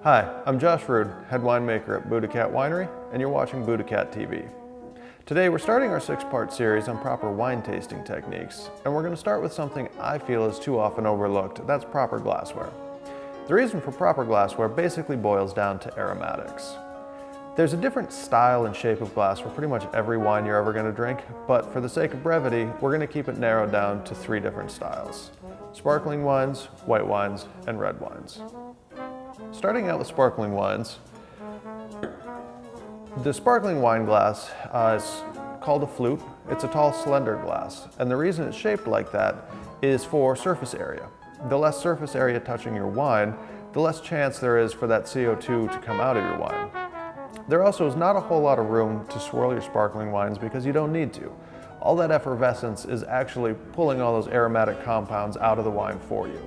Hi, I'm Josh Rood, head winemaker at Buddha Kat Winery, and you're watching Buddha Kat TV. Today we're starting our 6-part series on proper wine tasting techniques, and we're going to start with something I feel is too often overlooked, that's proper glassware. The reason for proper glassware basically boils down to aromatics. There's a different style and shape of glass for pretty much every wine you're ever going to drink, but for the sake of brevity, we're going to keep it narrowed down to 3 different styles: sparkling wines, white wines, and red wines. Starting out with sparkling wines, the sparkling wine glass is called a flute. It's a tall, slender glass, and the reason it's shaped like that is for surface area. The less surface area touching your wine, the less chance there is for that CO2 to come out of your wine. There also is not a whole lot of room to swirl your sparkling wines because you don't need to. All that effervescence is actually pulling all those aromatic compounds out of the wine for you.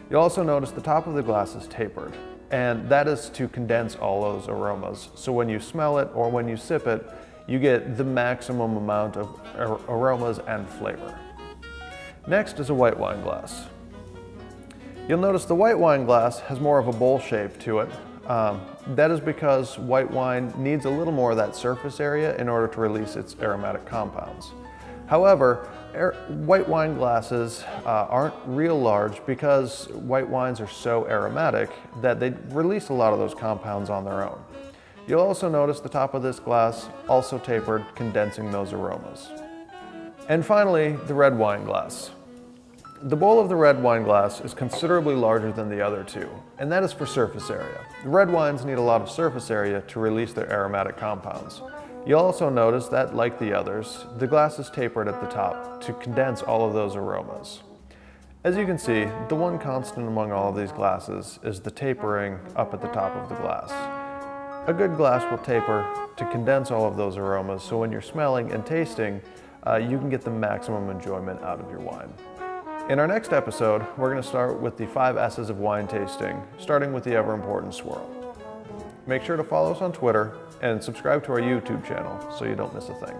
You'll also notice the top of the glass is tapered, and that is to condense all those aromas. So when you smell it or when you sip it, you get the maximum amount of aromas and flavor. Next is a white wine glass. You'll notice the white wine glass has more of a bowl shape to it. That is because white wine needs a little more of that surface area in order to release its aromatic compounds. However, white wine glasses aren't real large because white wines are so aromatic that they release a lot of those compounds on their own. You'll also notice the top of this glass also tapered, condensing those aromas. And finally, the red wine glass. The bowl of the red wine glass is considerably larger than the other two, and that is for surface area. The red wines need a lot of surface area to release their aromatic compounds. You'll also notice that, like the others, the glass is tapered at the top to condense all of those aromas. As you can see, the one constant among all of these glasses is the tapering up at the top of the glass. A good glass will taper to condense all of those aromas, so when you're smelling and tasting, you can get the maximum enjoyment out of your wine. In our next episode, we're going to start with the 5 S's of wine tasting, starting with the ever-important swirl. Make sure to follow us on Twitter and subscribe to our YouTube channel so you don't miss a thing.